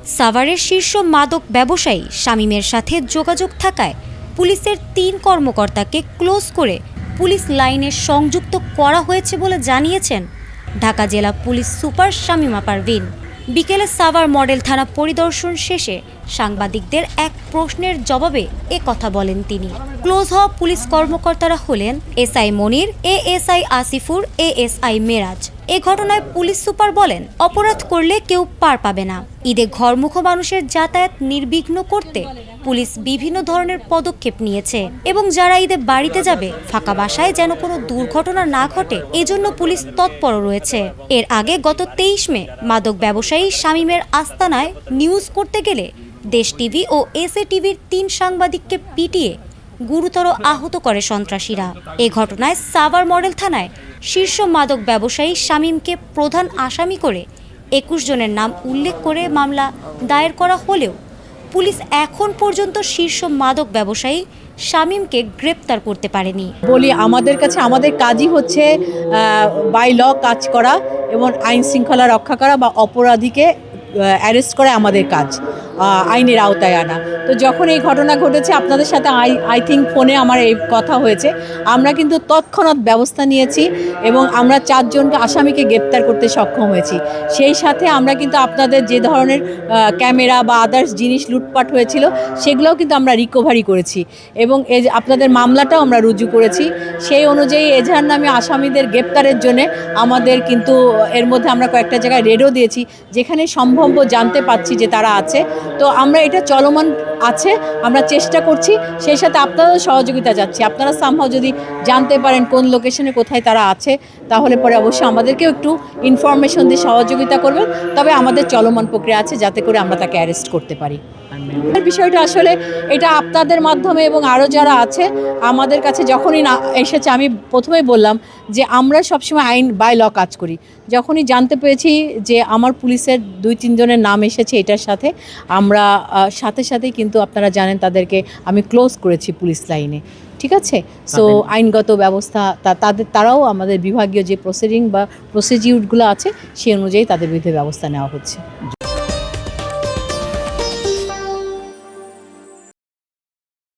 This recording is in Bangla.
সাভারের শীর্ষ মাদক ব্যবসায়ী শামীমের সাথে যোগাযোগ থাকায় পুলিশের ৩ কর্মকর্তাকে ক্লোজ করে পুলিশ লাইনে সংযুক্ত করা হয়েছে বলে জানিয়েছেন ঢাকা জেলা পুলিশ সুপার শামীমা পারভিন। বিকেলে সাভার মডেল থানা পরিদর্শন শেষে সাংবাদিকদের এক প্রশ্নের জবাবে কথা বলেন তিনি। ক্লোজ হওয়া পুলিশ কর্মকর্তারা হলেন এসআই মনির, এএসআই আসিফুর, এএসআই মেরাজ। এ ঘটনায় পুলিশ সুপার বলেন, অপরাধ করলে কেউ পার পাবে না। ঈদে ঘরমুখো মানুষের যাতায়াত নির্বিঘ্ন করতে পুলিশ বিভিন্ন ধরনের পদক্ষেপ নিয়েছে এবং যারা ঈদে বাড়িতে যাবে ফাঁকা বাসায় যেন কোনো দুর্ঘটনা না ঘটে এজন্য পুলিশ তৎপর রয়েছে। এর আগে গত ২৩ মে মাদক ব্যবসায়ী শামীমের আস্তানায় নিউজ করতে গেলে দেশ টিভি ও এসএ টিভির ৩ সাংবাদিককে পিটিয়ে গুরুতর আহত করে সন্ত্রাসীরা। এ ঘটনায় সাভার মডেল থানায় শীর্ষ মাদক ব্যবসায়ী শামীমকে প্রধান আসামি করে ২১ জনের নাম উল্লেখ করে মামলা দায়ের করা হলেও পুলিশ এখন পর্যন্ত শীর্ষ মাদক ব্যবসায়ী শামীমকে গ্রেপ্তার করতে পারেনি। বলি আমাদের কাছে আমাদের কাজই হচ্ছে বাই ল কাজ করা এবং আইন শৃঙ্খলা রক্ষা করা বা অপরাধীকে অ্যারেস্ট করা আমাদের কাজ, আইনের আওতায় আনা। তো যখন এই ঘটনা ঘটেছে আপনাদের সাথে আই থিঙ্ক ফোনে আমার এই কথা হয়েছে, আমরা কিন্তু তৎক্ষণাৎ ব্যবস্থা নিয়েছি এবং আমরা ৪ জনকে আসামিকে গ্রেপ্তার করতে সক্ষম হয়েছি। সেই সাথে আমরা কিন্তু আপনাদের যে ধরনের ক্যামেরা বা আদার্স জিনিস লুটপাট হয়েছিল সেগুলোও কিন্তু আমরা রিকভারি করেছি এবং আপনাদের মামলাটাও আমরা রুজু করেছি। সেই অনুযায়ী এজাহার নামে আসামিদের গ্রেপ্তারের জন্য আমাদের কিন্তু এর মধ্যে আমরা কয়েকটা জায়গায় রেডও দিয়েছি যেখানে সম্ভব জানতে পাচ্ছি যে তারা আছে। তো আমরা এটা চলমান আছে, আমরা চেষ্টা করছি, সেই সাথে আপনারাও সহযোগিতা চাচ্ছি। আপনারা সামহাও যদি জানতে পারেন কোন লোকেশনে কোথায় তারা আছে তাহলে পরে অবশ্যই আমাদেরকেও একটু ইনফরমেশন দিয়ে সহযোগিতা করবেন। তবে আমাদের চলমান প্রক্রিয়া আছে যাতে করে আমরা তাকে অ্যারেস্ট করতে পারি। বিষয়টা আসলে এটা আপনাদের মাধ্যমে এবং আরও যারা আছে আমাদের কাছে যখনই না এসেছে, আমি প্রথমেই বললাম যে আমরা সবসময় আইন বাই ল কাজ করি। যখনই জানতে পেরেছি যে আমার পুলিশের ২-৩ জনের নাম এসেছে এটার সাথে, আমরা সাথে সাথেই কিন্তু আপনারা জানেন তাদেরকে আমি ক্লোজ করেছি পুলিশ লাইনে। ঠিক আছে, সো আইনগত ব্যবস্থা তারাও আমাদের বিভাগীয় যে প্রসিডিং বা প্রসিডিউরগুলো আছে সেই অনুযায়ী তাদের বিরুদ্ধে ব্যবস্থা নেওয়া হচ্ছে।